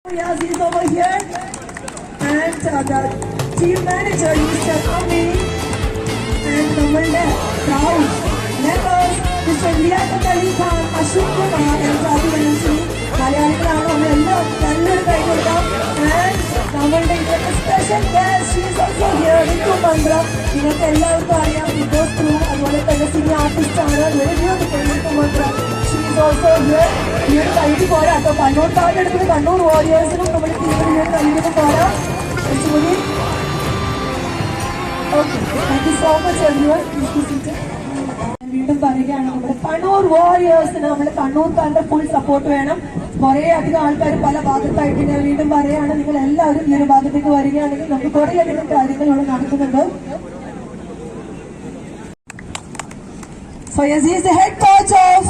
Yes, he's over here. And the team manager, Mr. Ami. And the proud members, Mr. Liaquat Ali Khan, Ashok Kumar, and Ravi Anansi. Malayalikalanu ellam nallൊരു കൈ കൊടുക്കാം. And നമ്മളുടെ ഇന്നത്തെ special guest, she is also here. Ritu Mandra. നിങ്ങൾക്ക് എല്ലാവർക്കും അറിയാം, Bigg Boss crew, അതുപോലെ തന്നെ cine artist ആണ്. Very beautiful Ritu Mandra. She is also here. ഈ ഒരു കൈയ്യടി പോരാ കേട്ടോ, കണ്ണൂർക്കാരുടെ അടുത്ത് കണ്ണൂർ വാരിയേഴ്സിനും നമ്മുടെ ടീമിന് ഈ ഒരു കൈയ്യടി പോരാ. കുറച്ചുകൂടി okay. Thank you so much everyone. വീണ്ടും പറയുകയാണ്, നമ്മുടെ കണ്ണൂർ വാരിയേഴ്സിന് നമ്മുടെ കണ്ണൂർക്കാരുടെ ഫുൾ സപ്പോർട്ട് വേണം. കുറെ അധികം ആൾക്കാർ പല ഭാഗത്തായിട്ട് ഞാൻ വീണ്ടും പറയുകയാണ്, നിങ്ങൾ എല്ലാവരും ഈ ഒരു ഭാഗത്തേക്ക് വരികയാണെങ്കിൽ നമുക്ക് കുറെ അധികം കാര്യങ്ങൾ ഇവിടെ നടക്കുന്നുണ്ട്. So yes, he is the head coach of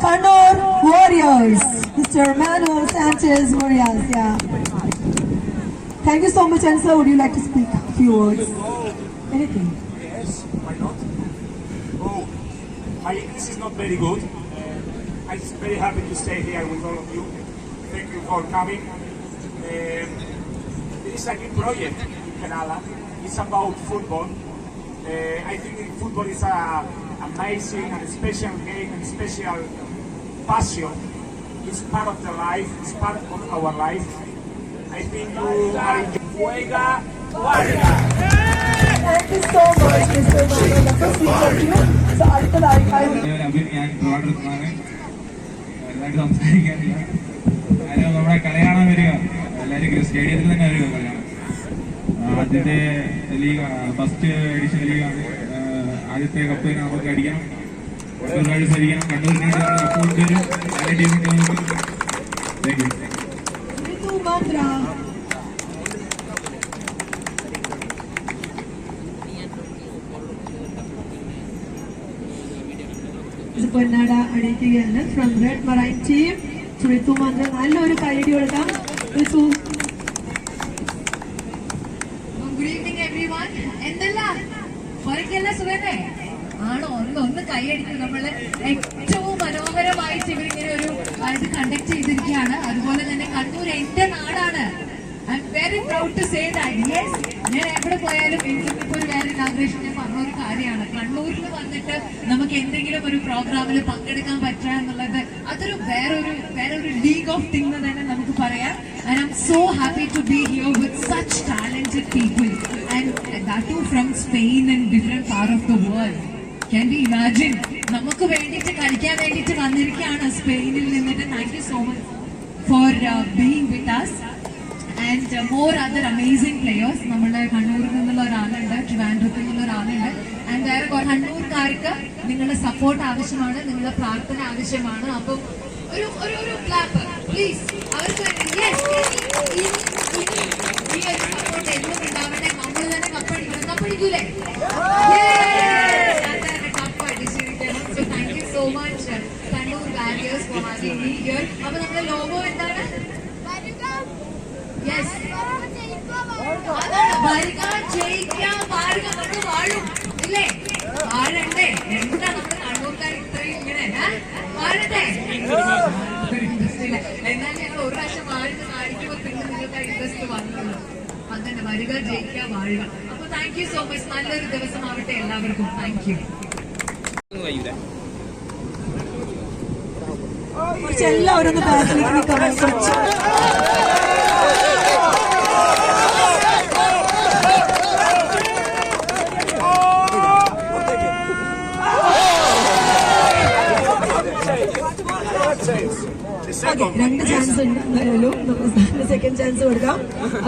Kannur Warriors, Mr. Manuel Sanchez Murias. Yeah. Thank you so much, and sir, would you like to speak a few words? Anything? Yes, why not? Oh, my English is not very good. I'm just very happy to stay here with all of you. Thank you for coming. This is a new project in Kerala. It's about football. I think football is an amazing and special game and special passion. It's part of the life. It's part of our life. I think you are Juega Warrior. Thank you so much, Mr. Manuel. Thank you. So അടുത്തതായി സംസാരിക്കാനില്ല. നമ്മുടെ കളി കാണാൻ വരിക, എല്ലാവരും സ്റ്റേഡിയത്തിൽ തന്നെ വരിക കളി കാണാൻ. ആദ്യത്തെ ലീഗ്, ഫസ്റ്റ് എഡിഷൻ ലീഗാണ്. ആദ്യത്തെ കപ്പ് നമുക്ക് അടിക്കണം, സരിക്കണം. കണ്ണൂരിന് കപ്പ് കൊണ്ടുവരും. നല്ല ടീമിന്റെ താങ്ക് യു. പൊന്നാട അണിയിക്കുകയാണ് from red marine team. Ritu Mantra നല്ലൊരു കൈയടി കൊടുക്കാം. ഋതു. Good evening everyone. എന്തെല്ലാം പുറക്കെല്ലാം സുഖല്ലേ ആണോ? ഒന്ന് കൈയടിക്കും. നമ്മള് ഏറ്റവും മനോഹരമായിട്ട് ഇവരിങ്ങനെ ഒരു ഇത് കണ്ടക്ട് ചെയ്തിരിക്കുകയാണ്. അതുപോലെ തന്നെ കണ്ണൂർ എന്റെ നാടാണ്. I'm very proud to say that. Yes, ഞാൻ എവിടെ പോയാലും എനിക്കിപ്പോ ഒരു വേറെ ഇനാഗ്രേഷൻ ഞാൻ പറഞ്ഞൊരു കാര്യമാണ്, കണ്ണൂരിൽ വന്നിട്ട് നമുക്ക് എന്തെങ്കിലും ഒരു പ്രോഗ്രാമിൽ പങ്കെടുക്കാൻ പറ്റുക എന്നുള്ളത് അതൊരു വേറൊരു ലീഗ് ഓഫ് തിങ് തന്നെ നമുക്ക് പറയാം. And I'm so happy to be here with such talented people and that too from Spain and different part of the world. Can be imagine, നമുക്ക് വേണ്ടിയിട്ട് കളിക്കാൻ വേണ്ടിയിട്ട് വന്നിരിക്കുകയാണ് സ്പെയിനിൽ നിന്നിട്ട്. Thank you so much for being with us and more other amazing players. നമ്മുടെ കണ്ണൂരിൽ നിന്നുള്ള ഒരാളുണ്ട്, ട്രിവാൻഡ്രത്തിൽ നിന്നുള്ള ഒരാളുണ്ട്. ആൻഡ് വേറെ കണ്ണൂർക്കാർക്ക് നിങ്ങളുടെ സപ്പോർട്ട് ആവശ്യമാണ്, നിങ്ങളുടെ പ്രാർത്ഥന ആവശ്യമാണ്. അപ്പം ഒരു ക്ലാപ്പ് പ്ലീസ് അവർക്ക് വേണ്ടി. ഈ ഒരു സപ്പോർട്ട് എന്നും ഉണ്ടാവട്ടെ. നമ്മൾ തന്നെ കപ്പടിക്കണം. കപ്പടിക്കൂലേ? കപ്പടിച്ചിരിക്കണം. So thank you so much Kannur warriors for having me here. അപ്പൊ നമ്മുടെ ലോഗോ എന്താണ്? വരിക, ജയിക്കാം, വാഴുക. നമ്മൾ വാഴും ഇല്ലേ? വാഴണ്ടേ? എന്താ നമ്മുടെ കണ്ണൂർക്കാർ ഇത്രയും ഇങ്ങനെ വാഴണ്ടേ? ഇൻട്രസ്റ്റ് ഇല്ല. എന്നാൽ ഞങ്ങൾ ഒരു പ്രാവശ്യം വാഴുന്ന കാണിക്കുമ്പോൾ പിന്നെ നിങ്ങൾക്ക് ഇൻട്രസ്റ്റ് വന്നുള്ളൂ. അങ്ങനെ വരിക, ജയിക്കുക, വാഴുക. അപ്പൊ താങ്ക് യു സോ മച്ച്. നല്ലൊരു ദിവസമാവട്ടെ എല്ലാവർക്കും. Thank you. കുറച്ച് എല്ലാവരും ഒന്ന് ബാക്കിലേക്ക് നിൽക്കാൻ കുറച്ച്. രണ്ട് ചാൻസ് ഉണ്ടായാലും നമുക്ക് സെക്കൻഡ് ചാൻസ് കൊടുക്കാം.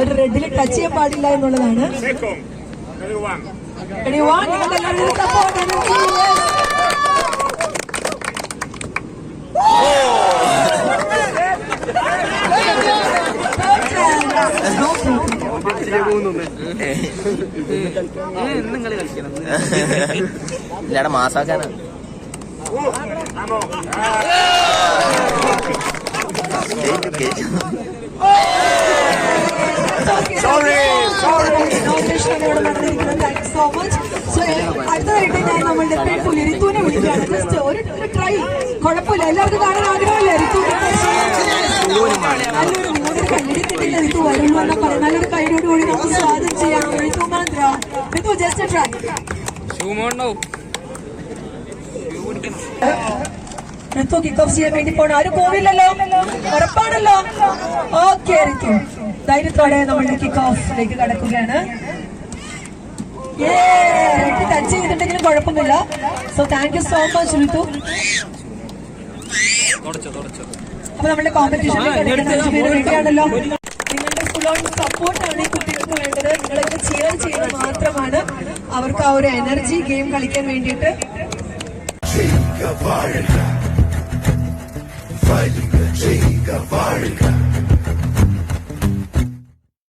ഒരു റെഡില് ടച്ച് ചെയ്യാൻ പാടില്ല എന്നുള്ളതാണ്. ഇല്ലടാ മാസാക്കാനാ. അടുത്തതായിട്ട് ഞാൻ നമ്മളുടെ പെൺപുലി ഋതുവിനെ വിളിക്കുകയാണ്. ജസ്റ്റ് ഒരു ട്രൈ. കുഴപ്പമില്ല, എല്ലാവർക്കും കാണാൻ ആഗ്രഹമില്ല ഋതുവിനെ. നല്ലൊരു മൂന്നൊരു കൈയടിക്കിട്ടില്ല ഇത് വരുള്ളൂ എന്ന് പറയാം. നല്ലൊരു കൈയോട് കൂടി നമുക്ക് സ്വാഗതം ചെയ്യാം. ഋതു ജസ്റ്റ് ട്രൈ. ഋതു കിക്ക് ഓഫ് ചെയ്യാൻ വേണ്ടി പോണ ആരും പോവില്ലല്ലോ, ഉറപ്പാണല്ലോ. ഓക്കെ ഋതു, ധൈര്യത്തോടെ നമ്മളുടെ കിക്ക് ഓഫിലേക്ക് കടക്കുകയാണ്. ടച്ച് ചെയ്തിട്ടുണ്ടെങ്കിലും കുഴപ്പമില്ല. So thank you so much Ritu. അപ്പൊ നമ്മുടെ കോമ്പറ്റീഷനിലേക്ക് വേണ്ടിയാണല്ലോ. നിങ്ങളുടെ ഫുൾ ഓൺ സപ്പോർട്ടാണ് ഈ കുട്ടികൾക്ക് വേണ്ടത്. നിങ്ങളൊക്കെ ചിയർ ചെയ്യുന്നത് മാത്രമാണ് അവർക്ക് ആ ഒരു എനർജി ഗെയിം കളിക്കാൻ വേണ്ടിയിട്ട്. Fighting the